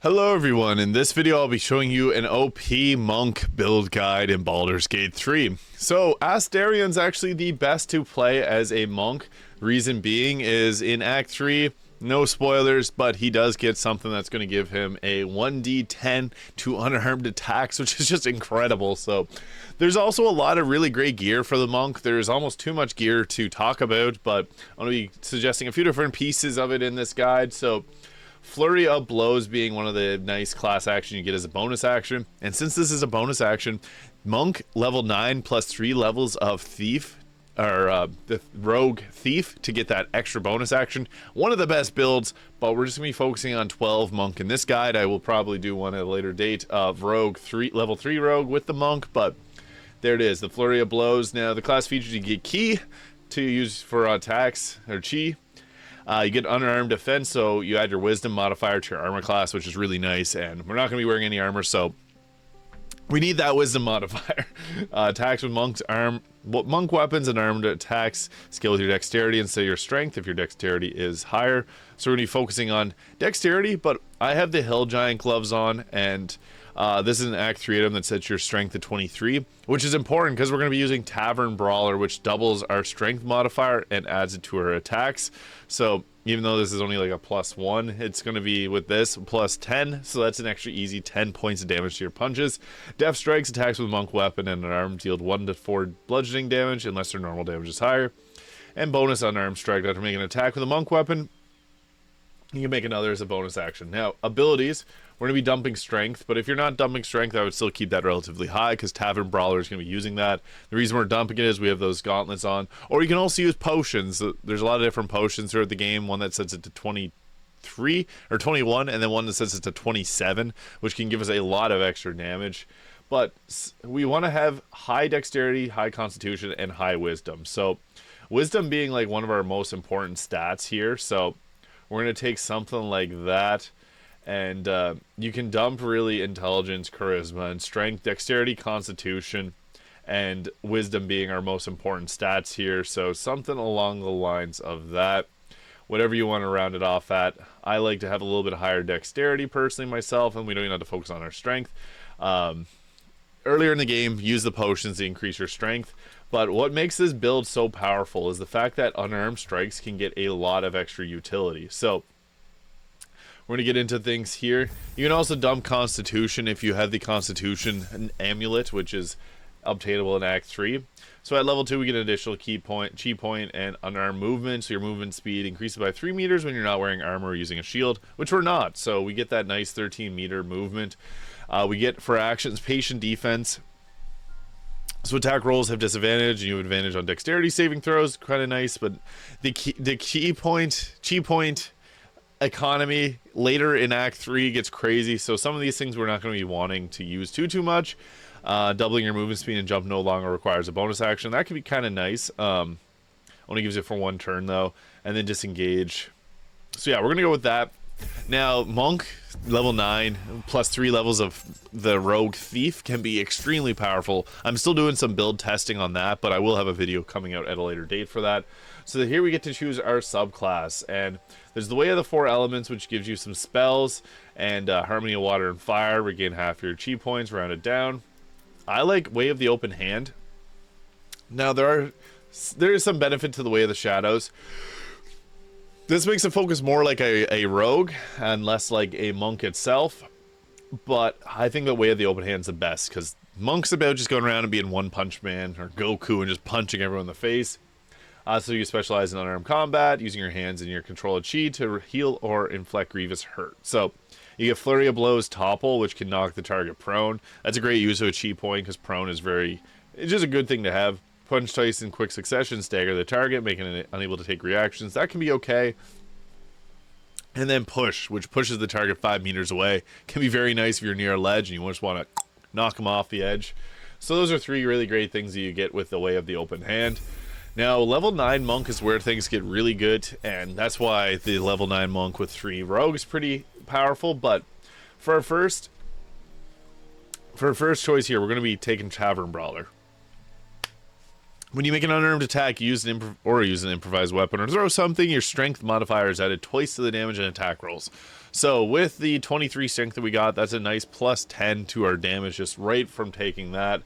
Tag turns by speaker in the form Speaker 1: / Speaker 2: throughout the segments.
Speaker 1: Hello everyone, in this video I'll be showing you an OP monk build guide in Baldur's Gate 3. So Astarion's actually the best to play as a monk. Reason being is in Act 3, no spoilers, but he does get something that's going to give him a 1d10 to unarmed attacks, which is just incredible. So there's also a lot of really great gear for the monk. There's almost too much gear to talk about, but I'm going to be suggesting a few different pieces of it in this guide. So Flurry of Blows being one of the nice class action you get as a bonus action. And since this is a bonus action, Monk level 9 plus 3 levels of Thief, or the Rogue Thief to get that extra bonus action. One of the best builds, but we're just going to be focusing on 12 Monk in this guide. I will probably do one at a later date of Rogue 3, level 3 Rogue with the Monk, but there it is, the Flurry of Blows. Now, the class features you get Ki to use for attacks, or Chi. You get unarmed defense, so you add your wisdom modifier to your armor class, which is really nice, and we're not going to be wearing any armor, so we need that wisdom modifier. Attacks with monk weapons and armed attacks scale with your dexterity instead of your strength if your dexterity is higher. So we're going to be focusing on dexterity, but I have the Hill Giant gloves on, and this is an Act 3 item that sets your strength to 23, which is important because we're going to be using Tavern Brawler, which doubles our strength modifier and adds it to our attacks. So even though this is only like a +1, it's going to be with this +10, so that's an extra easy 10 points of damage to your punches. Death Strikes, attacks with monk weapon and an arm deal 1 to 4 bludgeoning damage unless their normal damage is higher. And bonus unarmed strike after making an attack with a monk weapon. You can make another as a bonus action. Now, abilities, we're going to be dumping strength, but if you're not dumping strength, I would still keep that relatively high because Tavern Brawler is going to be using that. The reason we're dumping it is we have those gauntlets on, or you can also use potions. There's a lot of different potions throughout the game, one that sets it to 23 or 21, and then one that sets it to 27, which can give us a lot of extra damage. But we want to have high dexterity, high constitution, and high wisdom. So wisdom being like one of our most important stats here, so we're going to take something like that, and you can dump really intelligence, charisma, and strength, dexterity, constitution, and wisdom being our most important stats here. So something along the lines of that, whatever you want to round it off at. I like to have a little bit higher dexterity personally myself, and we don't even have to focus on our strength. Earlier in the game, use the potions to increase your strength. But what makes this build so powerful is the fact that unarmed strikes can get a lot of extra utility. So we're going to get into things here. You can also dump Constitution if you have the Constitution Amulet, which is obtainable in Act 3. So at level 2, we get an additional chi point, and unarmed movement. So your movement speed increases by 3 meters when you're not wearing armor or using a shield, which we're not. So we get that nice 13-meter movement. We get, for actions, patient defense. So attack rolls have disadvantage, and you have advantage on dexterity saving throws. Kind of nice, but the chi point economy later in Act 3 gets crazy. So some of these things we're not going to be wanting to use too much. Doubling your movement speed and jump no longer requires a bonus action. That can be kind of nice. Only gives it for 1 turn though, and then disengage. So yeah, we're gonna go with that. Now, Monk, level 9, plus 3 levels of the Rogue Thief can be extremely powerful. I'm still doing some build testing on that, but I will have a video coming out at a later date for that. So here we get to choose our subclass, and there's the Way of the 4 Elements, which gives you some spells, and Harmony of Water and Fire, regain half your chi points, rounded down. I like Way of the Open Hand. Now, there is some benefit to the Way of the Shadows. This makes it focus more like a rogue and less like a monk itself, but I think the Way of the Open Hand is the best because monk's about just going around and being One Punch Man or Goku and just punching everyone in the face. So you specialize in unarmed combat, using your hands and your control of chi to heal or inflict grievous hurt. So you get Flurry of Blows Topple, which can knock the target prone. That's a great use of a chi point because prone is it's just a good thing to have. Punch twice in quick succession, stagger the target, making it unable to take reactions. That can be okay. And then Push, which pushes the target 5 meters away. Can be very nice if you're near a ledge and you just want to knock them off the edge. So those are 3 really great things that you get with the Way of the Open Hand. Now, level 9 Monk is where things get really good, and that's why the level 9 Monk with 3 Rogue is pretty powerful. But for our first choice here, we're going to be taking Tavern Brawler. When you make an unarmed attack, use an improvised weapon or throw something, your strength modifier is added twice to the damage and attack rolls. So with the 23 strength that we got, that's a nice plus 10 to our damage just right from taking that.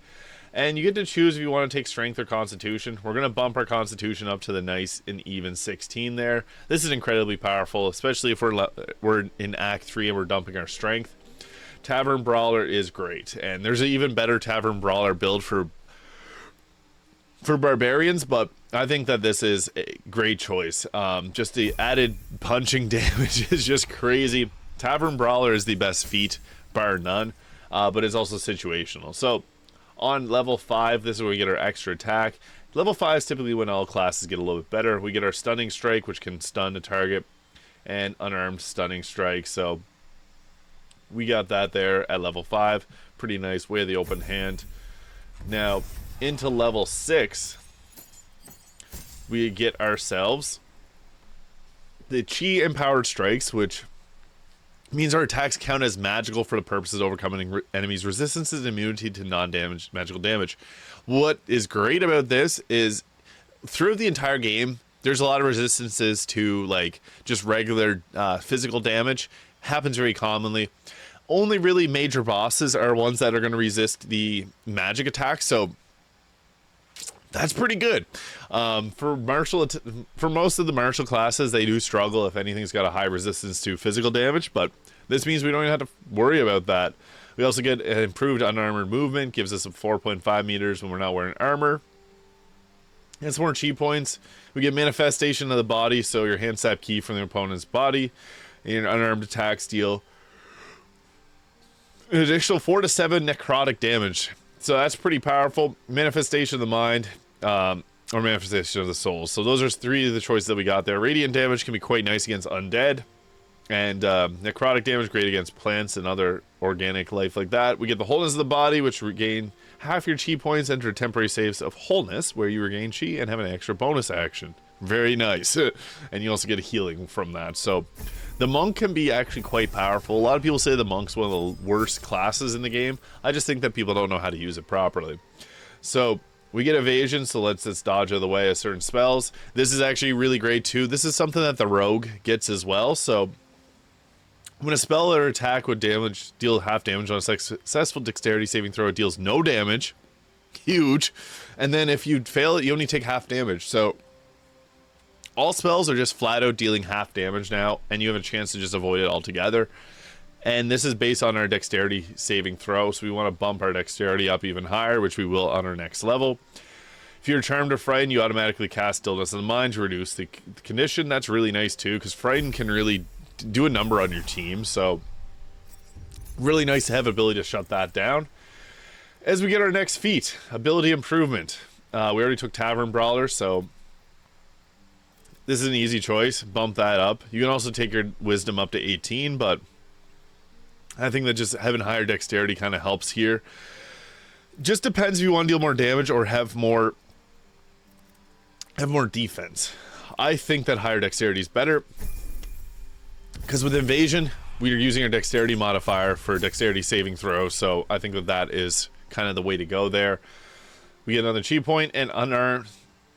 Speaker 1: And you get to choose if you want to take strength or constitution. We're going to bump our constitution up to the nice and even 16 there. This is incredibly powerful, especially if we're in Act 3 and we're dumping our strength. Tavern Brawler is great, and there's an even better Tavern Brawler build for barbarians, but I think that this is a great choice. Just the added punching damage is just crazy. Tavern Brawler is the best feat, bar none, but it's also situational. So on level 5, this is where we get our extra attack. Level 5 is typically when all classes get a little bit better. We get our stunning strike, which can stun a target, and unarmed stunning strike. So we got that there at level 5. Pretty nice, way of the open hand. Now into level 6, we get ourselves the Chi Empowered Strikes, which means our attacks count as magical for the purposes of overcoming enemies' resistances and immunity to non-damage magical damage. What is great about this is throughout the entire game, there's a lot of resistances to like just regular physical damage. Happens very commonly. Only really major bosses are ones that are going to resist the magic attacks, so that's pretty good. For most of the martial classes, they do struggle if anything's got a high resistance to physical damage, but this means we don't even have to worry about that. We also get an improved unarmored movement, gives us a 4.5 meters when we're not wearing armor. And some more chi points. We get manifestation of the body, so your hand sap key from the opponent's body, and your unarmed attacks deal an additional 4 to 7 necrotic damage. So that's pretty powerful. Manifestation of the mind, or manifestation of the soul. So those are 3 of the choices that we got there. Radiant damage can be quite nice against undead, and necrotic damage great against plants and other organic life like that. We get the wholeness of the body, which regain half your chi points, enter temporary saves of wholeness, where you regain chi and have an extra bonus action. Very nice. And you also get a healing from that. So the monk can be actually quite powerful. A lot of people say the monk's one of the worst classes in the game. I just think that people don't know how to use it properly. So we get evasion, so lets us dodge out of the way of certain spells. This is actually really great too. This is something that the rogue gets as well. So when a spell or attack would deal half damage on a successful dexterity saving throw, it deals no damage. Huge. And then if you fail it, you only take half damage. So all spells are just flat out dealing half damage now, and you have a chance to just avoid it altogether. And this is based on our dexterity saving throw, so we want to bump our dexterity up even higher, which we will on our next level. If you're charmed or frightened, you automatically cast Stillness of the Mind to reduce the condition. That's really nice too, because frightened can really do a number on your team, so really nice to have ability to shut that down. As we get our next feat, ability improvement. We already took Tavern Brawler, so this is an easy choice. Bump that up. You can also take your wisdom up to 18, but I think that just having higher dexterity kind of helps here. Just depends if you want to deal more damage or have more defense. I think that higher dexterity is better, because with evasion, we are using our dexterity modifier for dexterity saving throw, so I think that that is kind of the way to go there. We get another chi point, and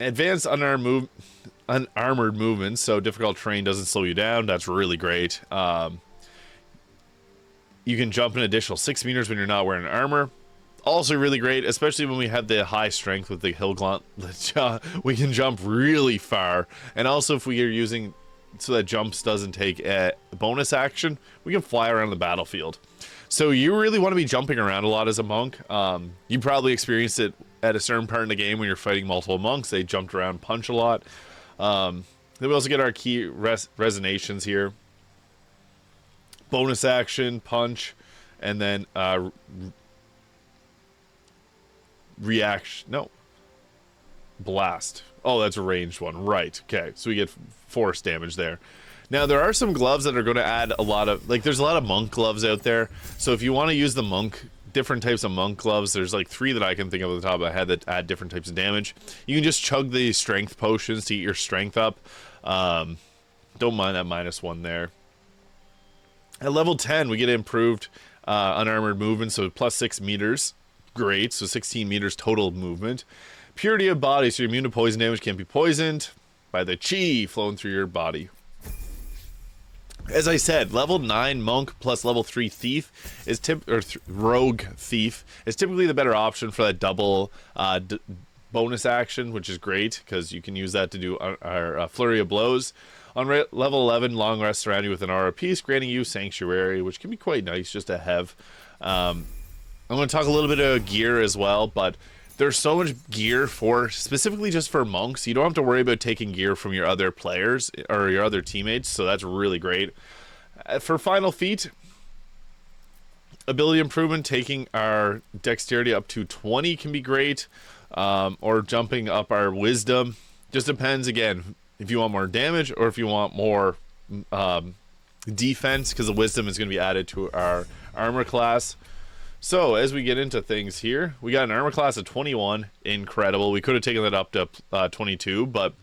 Speaker 1: advanced unarmored movement, so difficult terrain doesn't slow you down. That's really great. You can jump an additional 6 meters when you're not wearing armor. Also really great, especially when we have the high strength with the hill gauntlet. We can jump really far, and also if we are using so that jumps doesn't take a bonus action, we can fly around the battlefield. So you really want to be jumping around a lot as a monk. You probably experienced it at a certain part in the game when you're fighting multiple monks. They jumped around, punch a lot. Then we also get our key resonations here. Bonus action, punch, and then blast. Oh, that's a ranged one, right? Okay, so we get force damage there. Now there are some gloves that are going to add a lot of, like, there's a lot of monk gloves out there. So if you want to use the different types of monk gloves, there's like 3 that I can think of at the top of my head that add different types of damage. You can just chug the strength potions to get your strength up. Don't mind that -1 there. At level 10, we get improved unarmored movement, so +6 meters. Great, so 16 meters total movement. Purity of body, so you're immune to poison damage, can't be poisoned by the chi flowing through your body. As I said, level 9 monk plus level 3 thief is rogue thief is typically the better option for that double bonus action, which is great because you can use that to do our flurry of blows. On level 11, long rest surround you with an aura piece, granting you sanctuary, which can be quite nice just to have. I'm going to talk a little bit of gear as well, but there's so much gear for specifically just for monks. You don't have to worry about taking gear from your other players or your other teammates, so that's really great. For final feat, ability improvement, taking our dexterity up to 20 can be great, or jumping up our wisdom. Just depends, again, if you want more damage or if you want more defense, because the wisdom is going to be added to our armor class. So as we get into things here, we got an armor class of 21, incredible. We could have taken that up to 22, but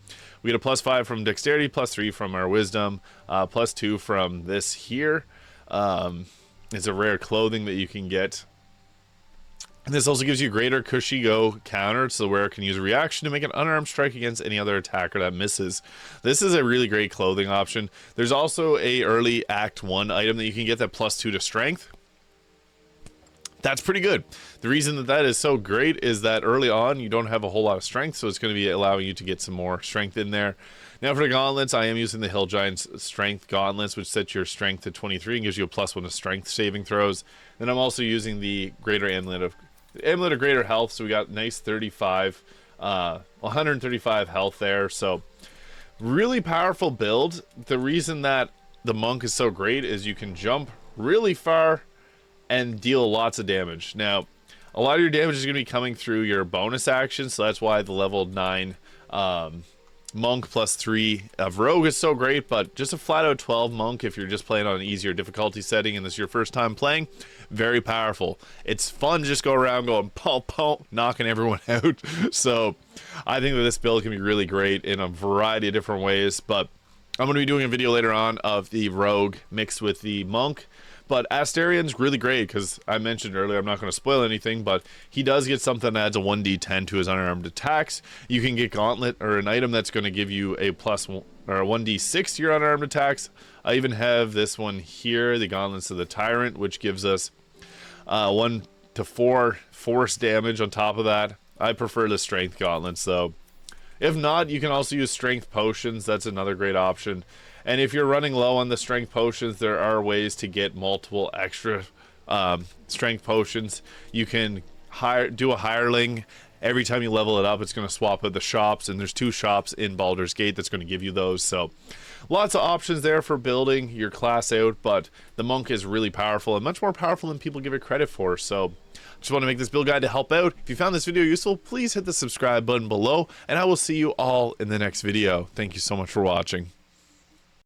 Speaker 1: we get a +5 from dexterity, +3 from our wisdom, +2 from this here. It's a rare clothing that you can get. And this also gives you greater Kushigo counter, so the wearer can use a reaction to make an unarmed strike against any other attacker that misses. This is a really great clothing option. There's also a early Act 1 item that you can get that +2 to strength. That's pretty good. The reason that that is so great is that early on you don't have a whole lot of strength, so it's going to be allowing you to get some more strength in there. Now for the gauntlets, I am using the Hill Giant's strength gauntlets, which sets your strength to 23 and gives you a +1 to strength saving throws. Then I'm also using the greater amulet of greater health, so we got nice 135 health there. So really powerful build. The reason that the monk is so great is you can jump really far and deal lots of damage. Now, a lot of your damage is going to be coming through your bonus actions, so that's why the level 9 monk +3 of rogue is so great, but just a flat out 12 monk if you're just playing on an easier difficulty setting and this is your first time playing, very powerful. It's fun to just go around going pump, pump, knocking everyone out. So I think that this build can be really great in a variety of different ways, but I'm going to be doing a video later on of the rogue mixed with the monk. But Astarion's really great because I mentioned earlier, I'm not going to spoil anything, but he does get something that adds a 1d10 to his unarmed attacks. You can get Gauntlet or an item that's going to give you a +1 or a 1d6 to your unarmed attacks. I even have this one here, the Gauntlets of the Tyrant, which gives us 1 to 4 force damage on top of that. I prefer the Strength Gauntlets though. If not, you can also use Strength Potions. That's another great option. And if you're running low on the strength potions, there are ways to get multiple extra strength potions. You can do a hireling. Every time you level it up, it's going to swap at the shops, and there's 2 shops in Baldur's Gate that's going to give you those. So lots of options there for building your class out, but the monk is really powerful and much more powerful than people give it credit for. So just want to make this build guide to help out. If you found this video useful, please hit the subscribe button below, and I will see you all in the next video. Thank you so much for watching.